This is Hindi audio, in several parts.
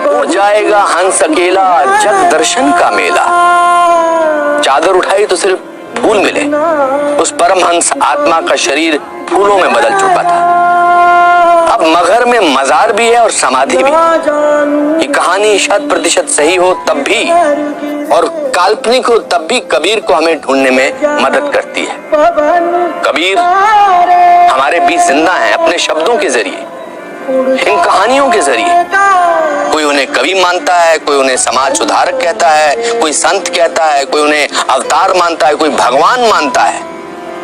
उड़ जाएगा हंस अकेला जग दर्शन का मेला। चादर उठाई तो सिर्फ फूल मिले, उस परमहंस आत्मा का शरीर फूलों में बदल चुका था। अब मगर में मजार भी है और समाधि भी। ये कहानी 100% सही हो तब भी और काल्पनिक हो तब भी कबीर को हमें ढूंढने में मदद करती है। कबीर हमारे बीच जिंदा है अपने शब्दों के जरिए, इन कहानियों के जरिए। कोई उन्हें कवि मानता है, कोई उन्हें समाज सुधारक कहता है, कोई संत कहता है, कोई उन्हें अवतार मानता है, कोई भगवान मानता है,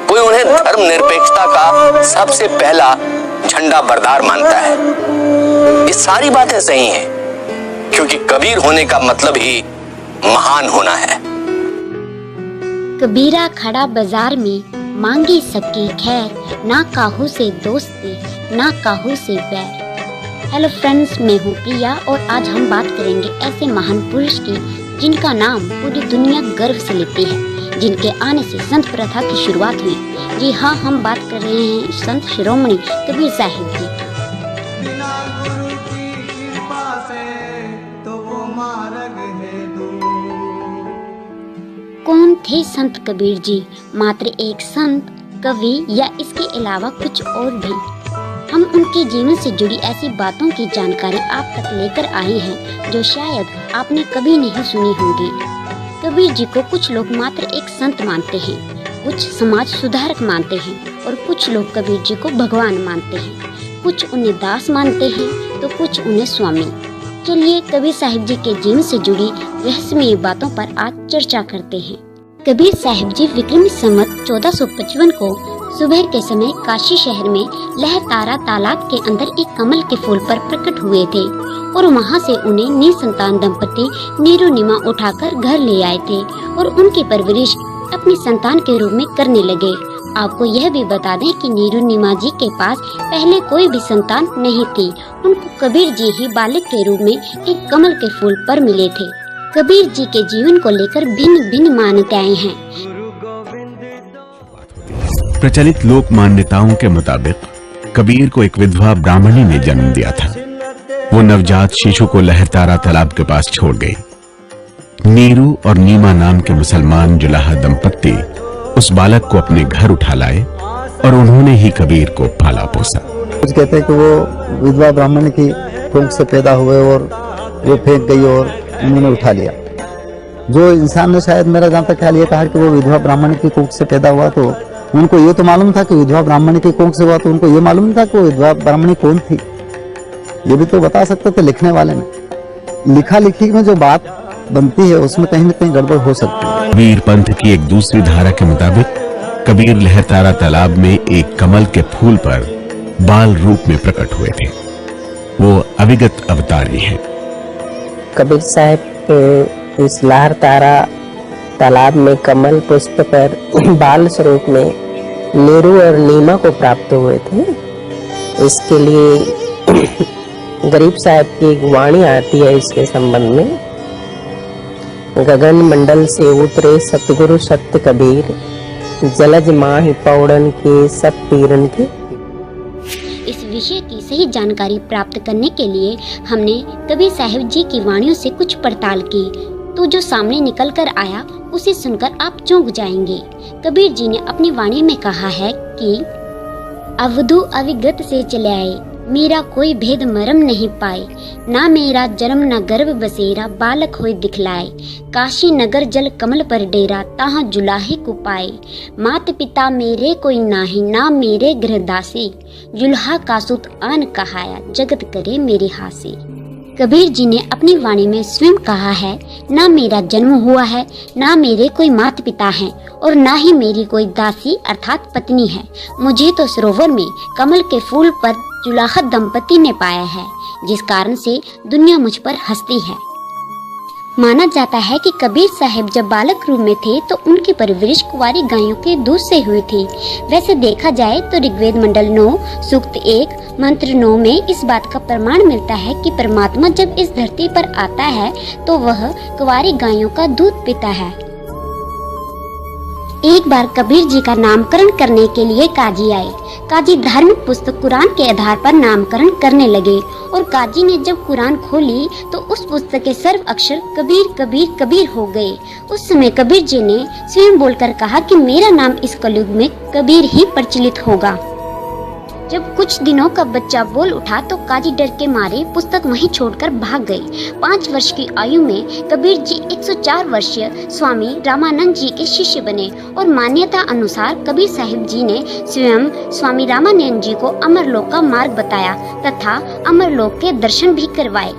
कोई उन्हें धर्म निरपेक्षता का सबसे पहला झंडा बरदार मानता है। ये सारी बातें सही हैं, क्योंकि कबीर होने का मतलब ही महान होना है। कबीरा खड़ा बाजार में मांगी सबकी खैर, ना काहू से दोस्ती ना काहू से बैर। हेलो फ्रेंड्स, मैं हूँ प्रिया और आज हम बात करेंगे ऐसे महान पुरुष की जिनका नाम पूरी दुनिया गर्व से लेती है, जिनके आने से संत प्रथा की शुरुआत हुई। जी हाँ, हम बात कर रहे हैं संत शिरोमणि कबीर साहिब की। बिना गुरु की कृपा से तो वो मार्ग है दूर। कौन थे संत कबीर जी? मात्र एक संत, कवि या इसके अलावा कुछ और भी? हम उनके जीवन से जुड़ी ऐसी बातों की जानकारी आप तक लेकर आए हैं जो शायद आपने कभी नहीं सुनी होगी। कबीर जी को कुछ लोग मात्र एक संत मानते हैं, कुछ समाज सुधारक मानते हैं और कुछ लोग कबीर जी को भगवान मानते हैं। कुछ उन्हें दास मानते हैं तो कुछ उन्हें स्वामी। चलिए कबीर साहिब जी के जीवन से जुड़ी रहस्यमय बातों पर आज चर्चा करते हैं। कबीर साहिब जी विक्रमी संवत 1455 को सुबह के समय काशी शहर में लहतारा तालाब के अंदर एक कमल के फूल पर प्रकट हुए थे और वहां से उन्हें निसंतान दंपति नीरू नीमा उठाकर घर ले आए थे और उनकी परवरिश अपनी संतान के रूप में करने लगे। आपको यह भी बता दें कि नीरू नीमा जी के पास पहले कोई भी संतान नहीं थी। उनको कबीर जी ही बालक के रूप में एक कमल के फूल पर मिले थे। कबीर जी के जीवन को लेकर भिन्न भिन्न मान्यताएं हैं। प्रचलित लोक मान्यताओं के मुताबिक कबीर को एक विधवा ब्राह्मणी ने जन्म दिया था। वो नवजात शिशु को लहरतारा तालाब के पास छोड़ गई। नीरू और नीमा नाम के मुसलमान जुलाहा दंपत्ति उस बालक को अपने घर उठा लाए और उन्होंने ही कबीर को पाला पोसा। कुछ कहते हैं कि वो विधवा ब्राह्मण की कोख से पैदा हुए और वो फेंक गई और उन्होंने उठा लिया। जो इंसान ने, शायद मेरा जहाँ तक ख्याल ये कहा कि वो विधवा ब्राह्मण की कोख से पैदा हुआ, तो उनको ये तो मालूम था कि विधवा ब्राह्मण की कोख से हुआ, तो उनको ये मालूम नहीं था कि वो विधवा ब्राह्मणी कौन थी। ये भी तो बता सकते थे लिखने वाले ने। लिखा लिखी में जो बात बनती है उसमें कहीं न कहीं गड़बड़ हो सकती है। कबीर पंथ की एक दूसरी धारा के मुताबिक कबीर लहरतारा तालाब में एक कमल के फूल पर बाल रूप में प्रकट हुए थे। वो अविगत अवतारी हैं। कबीर साहब इस लहरतारा तालाब में कमल पुष्प पर बाल स्वरूप में नीरू और नीमा को प्राप्त हुए थे। इसके लिए गरीब साहब की एक वाणी आती है इसके संबंध में। गगन मंडल से उतरे सतगुरु सत्य कबीर, जलज माहि पौड़न के सब पीरन के। इस विषय की सही जानकारी प्राप्त करने के लिए हमने कबीर साहिब जी की वाणियों से कुछ पड़ताल की, तो जो सामने निकल कर आया उसे सुनकर आप चौंक जाएंगे। कबीर जी ने अपनी वाणी में कहा है कि अवधु अविगत से चले आए, मेरा कोई भेद मरम नहीं पाए। ना मेरा जन्म न गर्भ बसेरा, बालक होए दिखलाए। काशी नगर जल कमल पर डेरा, ताहाँ जुलाहे को पाए। मात पिता मेरे कोई नाही, ना मेरे गृहदासी। जुल्हा का सुत आन कहाया, जगत करे मेरे हासी। कबीर जी ने अपनी वाणी में स्वयं कहा है, ना मेरा जन्म हुआ है, ना मेरे कोई माता पिता हैं और ना ही मेरी कोई दासी अर्थात पत्नी है। मुझे तो सरोवर में कमल के फूल पर जुलाहा दंपति ने पाया है, जिस कारण से दुनिया मुझ पर हंसती है। माना जाता है कि कबीर साहिब जब बालक रूप में थे तो उनकी परवरिश कुंवारी गायों के दूध से हुई थी। वैसे देखा जाए तो ऋग्वेद मंडल 9 सूक्त 1 मंत्र 9 में इस बात का प्रमाण मिलता है कि परमात्मा जब इस धरती पर आता है तो वह कुंवारी गायों का दूध पीता है। एक बार कबीर जी का नामकरण करने के लिए काजी आए। काजी धार्मिक पुस्तक कुरान के आधार पर नामकरण करने लगे और काजी ने जब कुरान खोली तो उस पुस्तक के सर्व अक्षर कबीर कबीर कबीर हो गए। उस समय कबीर जी ने स्वयं बोलकर कहा कि मेरा नाम इस कलयुग में कबीर ही प्रचलित होगा। जब कुछ दिनों का बच्चा बोल उठा तो काजी डर के मारे पुस्तक वहीं छोड़कर भाग गए। 5 वर्ष की आयु में कबीर जी 104 वर्षीय स्वामी रामानंद जी के शिष्य बने और मान्यता अनुसार कबीर साहिब जी ने स्वयं स्वामी रामानंद जी को अमरलोक का मार्ग बताया तथा अमरलोक के दर्शन भी करवाए।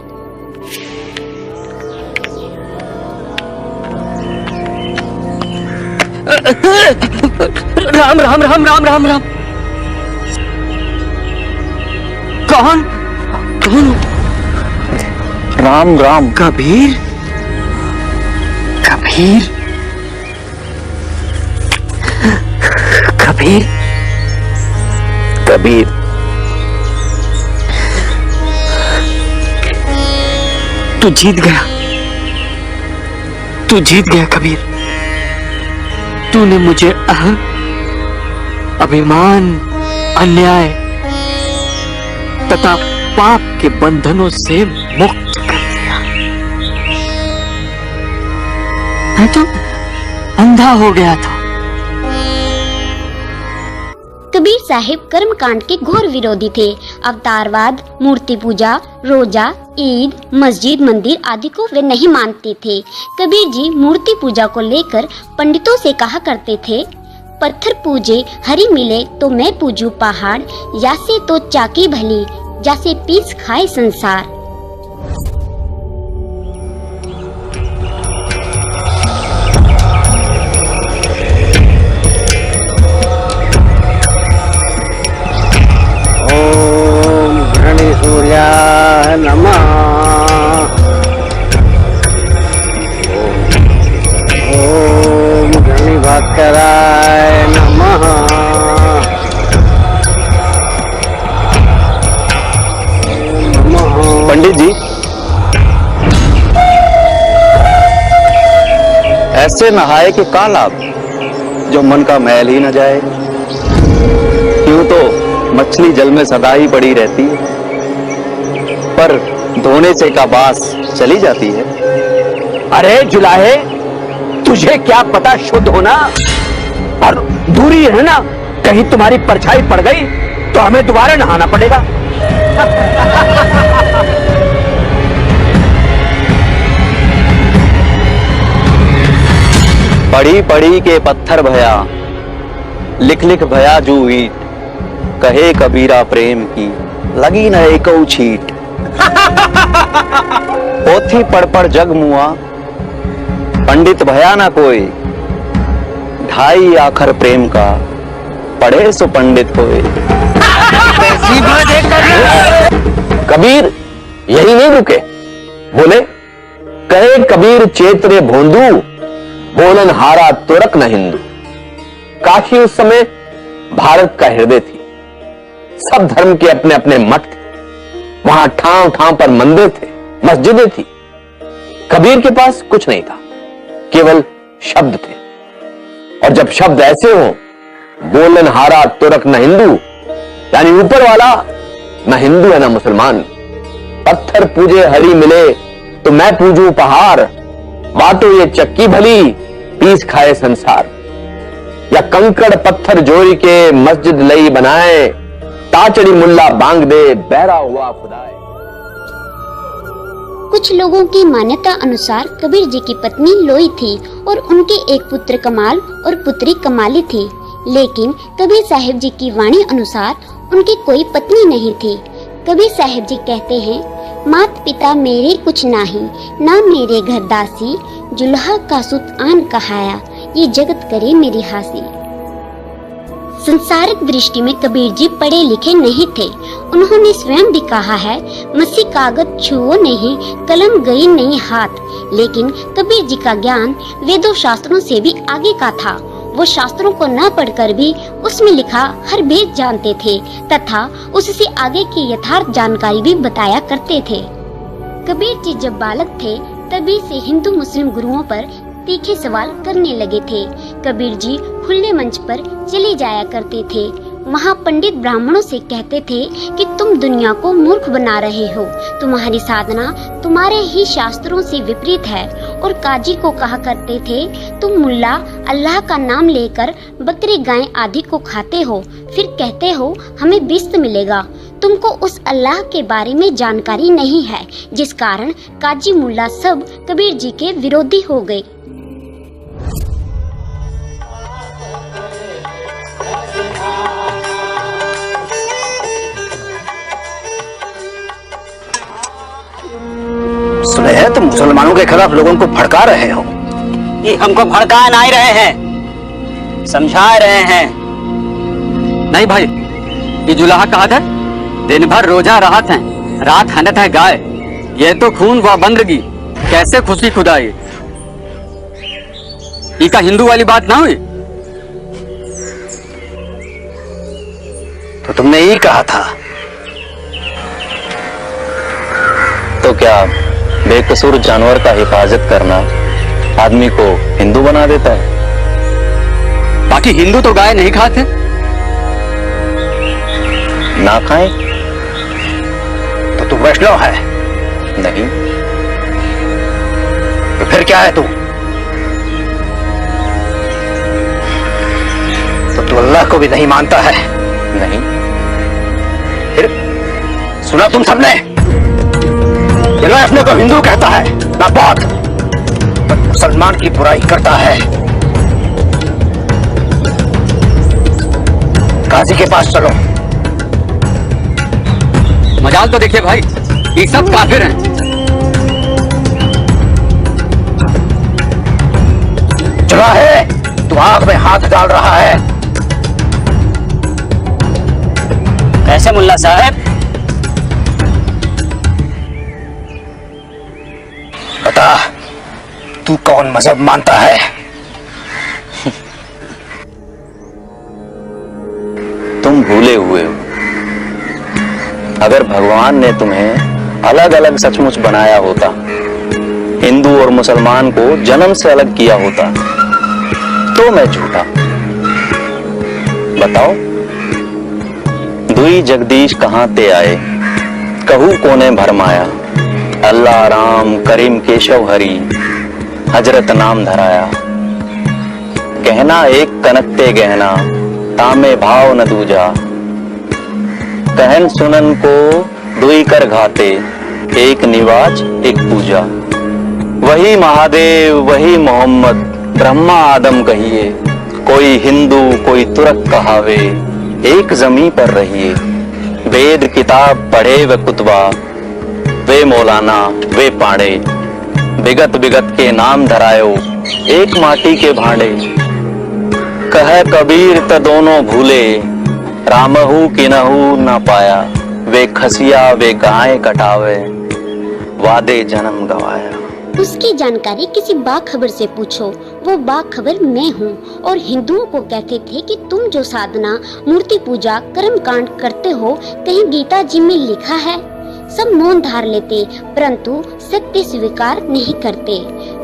राम राम राम राम राम राम। कौन कौन? राम राम। कबीर कबीर कबीर कबीर, तू जीत गया, तू जीत गया कबीर। तूने मुझे अहं, अभिमान, अन्याय तथा पाप के बंधनों से मुक्त कर दिया। मैं तो अंधा हो गया था। कबीर साहिब कर्म कांड के घोर विरोधी थे। अवतारवाद, मूर्ति पूजा, रोजा, ईद, मस्जिद, मंदिर आदि को वे नहीं मानते थे। कबीर जी मूर्ति पूजा को लेकर पंडितों से कहा करते थे, पत्थर पूजे हरि मिले तो मैं पूजू पहाड़, यासे तो चाकी भली जैसे पीस खाए संसार। ओम गणेशूर्याय नमः। ओम गणिभास्कराय नमः। पंडित जी, ऐसे नहाए कि का लाभ, जो मन का मैल ही न जाए। यूं तो मछली जल में सदा ही पड़ी रहती है, पर धोने से का बास चली जाती है। अरे जुलाहे, तुझे क्या पता शुद्ध होना और दूरी है ना, कहीं तुम्हारी परछाई पड़ गई तो हमें दोबारा नहाना पड़ेगा। पड़ी पड़ी के पत्थर भया, लिख लिख भया जू ईट, कहे कबीरा प्रेम की लगी न एको छीट। पोथी पढ़ पढ़ जग मुआ, पंडित भया ना कोई, ढाई आखर प्रेम का पढ़े सो पंडित होए। कबीर यही नहीं रुके, बोले कहे कबीर चेतरे भोंदू, बोलन हारा तुरक न हिंदू। काशी उस समय भारत का हृदय थी। सब धर्म के अपने अपने मठ थे। वहां ठाव ठाव पर मंदिर थे, मस्जिदें थी। कबीर के पास कुछ नहीं था, केवल शब्द थे। और जब शब्द ऐसे हो, बोलन हारा तुरक न हिंदू, यानी ऊपर वाला न हिंदू है न मुसलमान। पत्थर पूजे हरि मिले तो मैं पूजू पहाड़, बाटो ये चक्की भली पीस खाए संसार। या कंकड़ पत्थर जोड़ी के मस्जिद लई बनाए, ताचड़ी मुल्ला बांग दे बहरा हुआ खुदाए। कुछ लोगों की मान्यता अनुसार कबीर जी की पत्नी लोई थी और उनके एक पुत्र कमाल और पुत्री कमाली थी। लेकिन कबीर साहिब जी की वाणी अनुसार उनकी कोई पत्नी नहीं थी। कबीर साहिब जी कहते हैं, मात पिता मेरे कुछ नाही, ना मेरे घर दासी, जुल्हा का सुत आन कहाया, ये जगत करे मेरी हासी। संसारिक दृष्टि में कबीर जी पढ़े लिखे नहीं थे। उन्होंने स्वयं भी कहा है, मसी कागज छुओ नहीं, कलम गई नहीं हाथ। लेकिन कबीर जी का ज्ञान वेदों शास्त्रों से भी आगे का था। वो शास्त्रों को न पढ़कर भी उसमें लिखा हर भेद जानते थे तथा उससे आगे की यथार्थ जानकारी भी बताया करते थे। कबीर जी जब बालक थे तभी से हिंदू मुस्लिम गुरुओं पर तीखे सवाल करने लगे थे। कबीर जी खुले मंच पर चले जाया करते थे। वहाँ पंडित ब्राह्मणों से कहते थे कि तुम दुनिया को मूर्ख बना रहे हो, तुम्हारी साधना तुम्हारे ही शास्त्रों से विपरीत है। और काजी को कहा करते थे, तुम मुल्ला अल्लाह का नाम लेकर बकरी गाय आदि को खाते हो, फिर कहते हो हमें बिस्त मिलेगा। तुमको उस अल्लाह के बारे में जानकारी नहीं है, जिस कारण काजी मुल्ला सब कबीर जी के विरोधी हो गए। सुने हैं तुम मुसलमानों के खिलाफ लोगों को भड़का रहे हो। ये हमको भड़का नहीं रहे हैं, समझा रहे हैं। नहीं भाई, ये जुलाहा कहा था, दिन भर रोजा राहत है, रात हनत है गाय। ये तो खून व बंदगी, कैसे खुशी खुदाई। ये का हिंदू वाली बात ना हुई। तो तुमने यही कहा था। तो क्या बेकसूर जानवर का हिफाजत करना आदमी को हिंदू बना देता है? बाकी हिंदू तो गाय नहीं खाते। ना खाएं तो तू वैष्णव है? नहीं। तो फिर क्या है तू? तो तू अल्लाह को भी नहीं मानता है? नहीं। फिर सुना तुम सबने, ये अपने को हिंदू कहता है, ना बौद्ध, पर मुसलमान की बुराई करता है। काजी के पास चलो। मजाल तो देखिए भाई, ये सब काफिर हैं। चला है, तू आंख में हाथ डाल रहा है। कैसे मुल्ला साहब? बता, तू कौन मजहब मानता है? तुम भूले हुए हो। अगर भगवान ने तुम्हें अलग अलग सचमुच बनाया होता, हिंदू और मुसलमान को जन्म से अलग किया होता, तो मैं झूठा। बताओ, दुई जगदीश कहां ते आए, कहू कोने भरमाया। अल्लाह राम करीम केशव हरि, हजरत नाम धराया। गहना एक कनकते गहना, तामे भाव न दूजा। कहन सुनन को दुई कर घाते, एक निवाज एक पूजा। वही महादेव वही मोहम्मद, ब्रह्मा आदम कहिए। कोई हिंदू कोई तुरक कहावे, एक जमी पर रहिए। वेद किताब पढ़े व कुतबा, वे मौलाना वे पाड़े। बिगत बिगत के नाम धरायो, एक माटी के भांडे। कह कबीर त दोनों भूले, रामहू किनहू न पाया। वे खसिया वे गाय कटावे, वादे जन्म गवाया। उसकी जानकारी किसी बाखबर से पूछो, वो बाखबर मैं हूँ। और हिंदुओं को कहते थे कि तुम जो साधना मूर्ति पूजा कर्म कांड करते हो, कहीं गीता जी में लिखा है? सब मौन धार लेते, परंतु सत्य स्वीकार नहीं करते।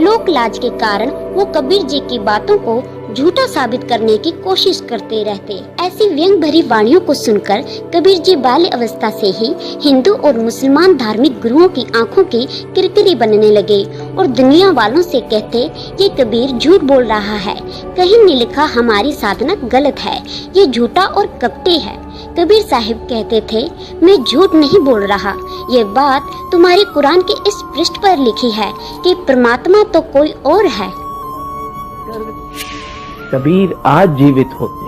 लोक लाज के कारण वो कबीर जी की बातों को झूठा साबित करने की कोशिश करते रहते। ऐसी व्यंग भरी वाणियों को सुनकर कबीर जी बाल्य अवस्था से ही हिंदू और मुसलमान धार्मिक गुरुओं की आंखों की किरकिरी बनने लगे और दुनिया वालों से कहते, ये कबीर झूठ बोल रहा है, कहीं नहीं लिखा हमारी साधना गलत है, ये झूठा और कपटी है। कबीर साहिब कहते थे, मैं झूठ नहीं बोल रहा, ये बात तुम्हारे कुरान के इस पृष्ठ पर लिखी है कि परमात्मा तो कोई और है। कबीर आज जीवित होते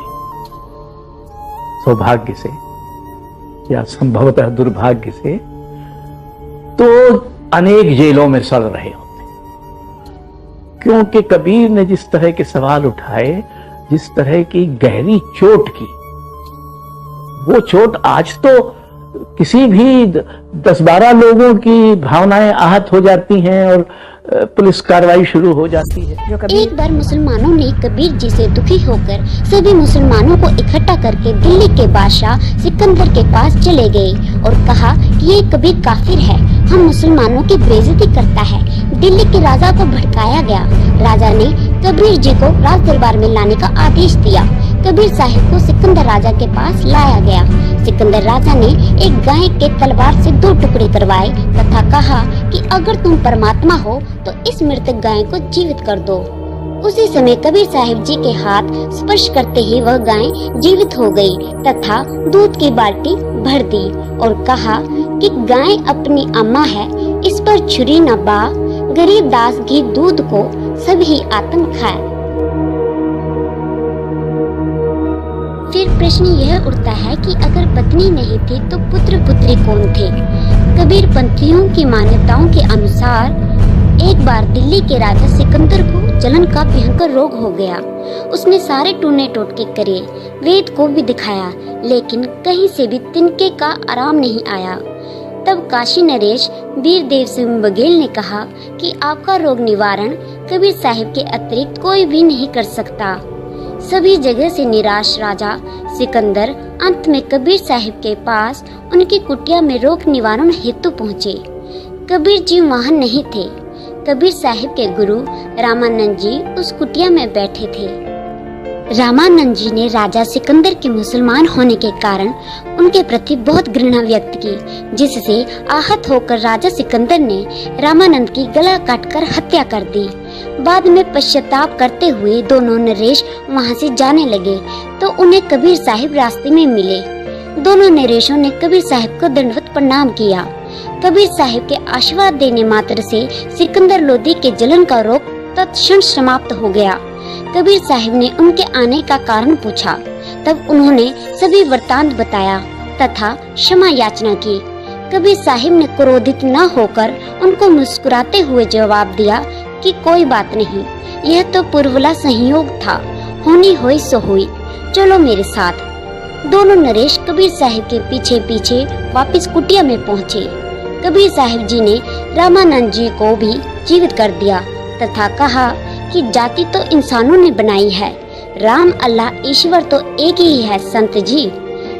सौभाग्य से या संभवतः दुर्भाग्य से, तो अनेक जेलों में सड़ रहे होते, क्योंकि कबीर ने जिस तरह के सवाल उठाए, जिस तरह की गहरी चोट की, वो चोट आज तो किसी भी 10-12 लोगों की भावनाएं आहत हो जाती हैं और पुलिस कार्रवाई शुरू हो जाती है। एक बार मुसलमानों ने कबीर जी से दुखी होकर सभी मुसलमानों को इकट्ठा करके दिल्ली के बादशाह सिकंदर के पास चले गए और कहा कि ये कबीर काफिर है, हम मुसलमानों की बेइज्जती करता है। दिल्ली के राजा को भड़काया गया। राजा ने कबीर जी को राज दरबार में लाने का आदेश दिया। कबीर साहिब को सिकंदर राजा के पास लाया गया। सिकंदर राजा ने एक गाय के तलवार से 2 टुकड़े करवाए तथा कहा कि अगर तुम परमात्मा हो तो इस मृतक गाय को जीवित कर दो। उसी समय कबीर साहिब जी के हाथ स्पर्श करते ही वह गाय जीवित हो गई तथा दूध की बाल्टी भर दी और कहा कि गाय अपनी अम्मा है, इस पर छुरी न बा, गरीब दास घी दूध को सभी आत्म खाए। फिर प्रश्न यह उठता है कि अगर पत्नी नहीं थी तो पुत्र पुत्री कौन थे? कबीर पंथियों की मान्यताओं के अनुसार एक बार दिल्ली के राजा सिकंदर को जलन का भयंकर रोग हो गया। उसने सारे टूने टोटके करे, वेद को भी दिखाया, लेकिन कहीं से भी तिनके का आराम नहीं आया। तब काशी नरेश वीरदेव सिंह बघेल ने कहा कि आपका रोग निवारण कबीर साहिब के अतिरिक्त कोई भी नहीं कर सकता। सभी जगह से निराश राजा सिकंदर अंत में कबीर साहिब के पास उनकी कुटिया में रोग निवारण हेतु पहुँचे। कबीर जी वहाँ नहीं थे। कबीर साहिब के गुरु रामानंद जी उस कुटिया में बैठे थे। रामानंद जी ने राजा सिकंदर के मुसलमान होने के कारण उनके प्रति बहुत घृणा व्यक्त की, जिससे आहत होकर राजा सिकंदर ने रामानंद की गला काटकर हत्या कर दी। बाद में पश्चाताप करते हुए दोनों नरेश वहां से जाने लगे तो उन्हें कबीर साहिब रास्ते में मिले। दोनों नरेशों ने कबीर साहिब को दंडवत प्रणाम किया। कबीर साहिब के आशीर्वाद देने मात्र से सिकंदर लोदी के जलन का रोग तत्क्षण समाप्त हो गया। कबीर साहिब ने उनके आने का कारण पूछा। तब उन्होंने सभी वृत्तांत बताया तथा क्षमा याचना की। कबीर साहिब ने क्रोधित न होकर उनको मुस्कुराते हुए जवाब दिया कि कोई बात नहीं, यह तो पूर्वला संयोग था, होनी हुई सो हुई, चलो मेरे साथ। दोनों नरेश कबीर साहिब के पीछे पीछे वापस कुटिया में पहुँचे। कबीर साहिब जी ने रामानंद जी को भी जीवित कर दिया तथा कहा कि जाति तो इंसानों ने बनाई है, राम अल्लाह ईश्वर तो एक ही है संत जी।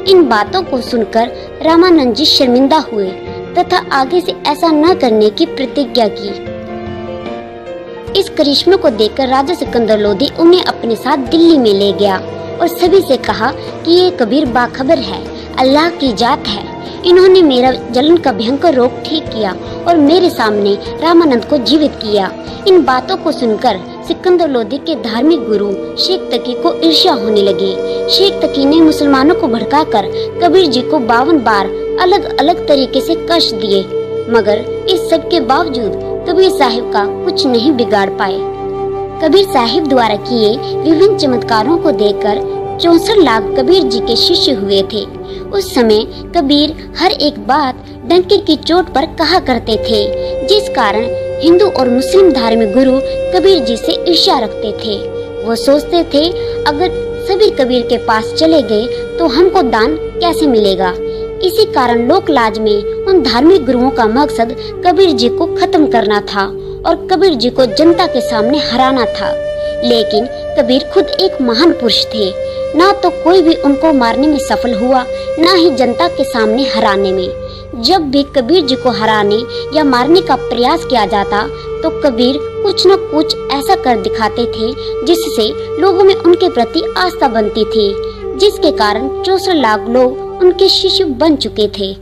इन बातों को सुनकर रामानंद जी शर्मिंदा हुए तथा आगे से ऐसा न करने की प्रतिज्ञा की। इस करिश्मे को देखकर राजा सिकंदर लोदी उन्हें अपने साथ दिल्ली में ले गया और सभी से कहा कि ये कबीर बाखबर है, अल्लाह की जात है। इन्होंने मेरा जलन का भयंकर रोग ठीक किया और मेरे सामने रामानंद को जीवित किया। इन बातों को सुनकर सिकंदर लोदी के धार्मिक गुरु शेख तकी को ईर्ष्या होने लगी। शेख तकी ने मुसलमानों को भड़काकर कबीर जी को 52 बार अलग अलग तरीके से कष्ट दिए, मगर इस सब के बावजूद कबीर साहिब का कुछ नहीं बिगाड़ पाए। कबीर साहिब द्वारा किए विभिन्न चमत्कारों को देखकर 64 लाख कबीर जी के शिष्य हुए थे। उस समय कबीर हर एक बात डंके की चोट पर कहा करते थे, जिस कारण हिंदू और मुस्लिम धार्मिक गुरु कबीर जी से ईर्ष्या रखते थे। वो सोचते थे अगर सभी कबीर के पास चले गए तो हमको दान कैसे मिलेगा। इसी कारण लोक लाज में उन धार्मिक गुरुओं का मकसद कबीर जी को खत्म करना था और कबीर जी को जनता के सामने हराना था। लेकिन कबीर खुद एक महान पुरुष थे, ना तो कोई भी उनको मारने में सफल हुआ, ना ही जनता के सामने हराने में। जब भी कबीर जी को हराने या मारने का प्रयास किया जाता तो कबीर कुछ न कुछ ऐसा कर दिखाते थे जिससे लोगों में उनके प्रति आस्था बनती थी, जिसके कारण 64 लाख लोग उनके शिष्य बन चुके थे।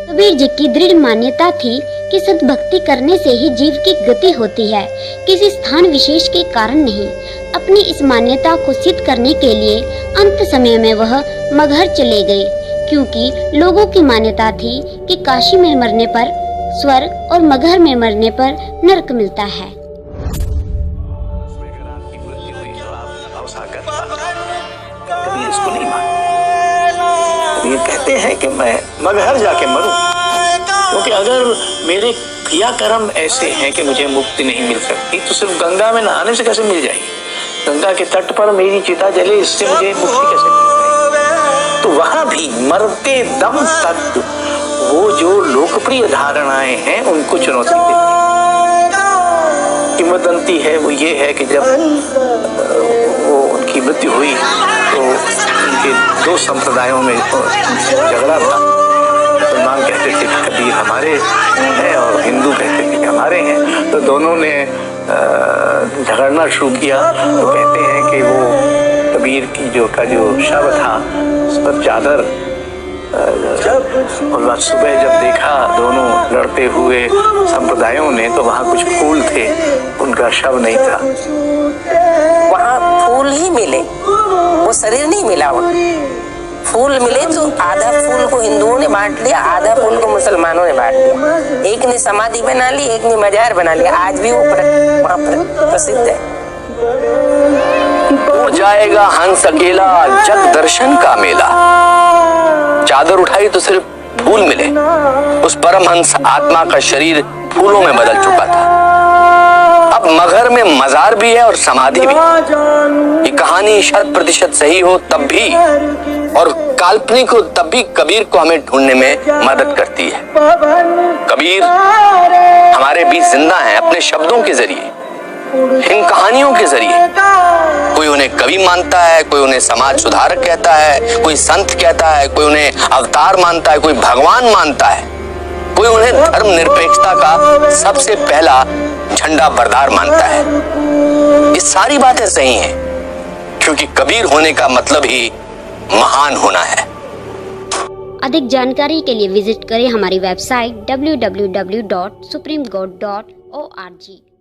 कबीर जी की दृढ़ मान्यता थी कि सद्भक्ति करने से ही जीव की गति होती है, किसी स्थान विशेष के कारण नहीं। अपनी इस मान्यता को सिद्ध करने के लिए अंत समय में वह मगहर चले गए, क्योंकि लोगों की मान्यता थी कि काशी में मरने पर स्वर्ग और मगहर में मरने पर नरक मिलता है। कबीर इसको नहीं मानते। कबीर कहते हैं कि मैं मगहर जाके मरूं, क्योंकि अगर मेरे क्रियाकर्म ऐसे हैं कि मुझे मुक्ति नहीं मिल सकती तो सिर्फ गंगा में नहाने से कैसे मिल जाएगी। गंगा के तट पर मेरी चिता जले, इससे मुझे मुक्ति कैसे मिल जाएगी। तो वहां भी मरते दम तक वो जो लोकप्रिय धारणाएं हैं उनको चुनौती देती है। किंवदंती है वो ये है कि जब वो उनकी मृत्यु हुई तो उनके दो संप्रदायों में झगड़ा था। मुसलमान कहते थे कि कबीर हमारे हैं और हिंदू कहते थे कि हमारे हैं, तो दोनों ने झगड़ना शुरू किया। तो कहते हैं कि वो कबीर की जो शव था उस पर चादर, और बाद सुबह जब देखा दोनों लड़ते हुए संप्रदायों ने तो वहाँ कुछ फूल थे, उनका शव नहीं था। वहाँ फूल ही मिले, वो शरीर नहीं मिला। फूल मिले तो आधा फूल को हिंदुओं ने बांट लिया, आधा फूल को मुसलमानों ने बांट लिया। एक ने समाधि बना ली, एक ने मजार बना लिया। आज भी वो वहाँ पर प्रसिद्ध है। उड़ जाएगा हंस अकेला जग दर्शन का मेला। चादर उठाई तो सिर्फ फूल मिले। उस परमहंस आत्मा का शरीर फूलों में बदल चुका था। अब मगहर में मजार भी है और समाधि भी। ये कहानी 100% सही हो तब भी और काल्पनिक हो तब भी कबीर को हमें ढूंढने में मदद करती है। कबीर हमारे बीच जिंदा हैं अपने शब्दों के जरिए, इन कहानियों के जरिए। कोई उन्हें कवि मानता है, कोई उन्हें समाज सुधारक कहता है, कोई संत कहता है, कोई उन्हें अवतार मानता है, कोई भगवान मानता है, कोई उन्हें धर्म निरपेक्षता का सबसे पहला झंडा बरदार मानता है। ये सारी बातें सही हैं, क्योंकि कबीर होने का मतलब ही महान होना है। अधिक जानकारी के लिए विजिट करें हमारी वेबसाइट www.supremegod.org।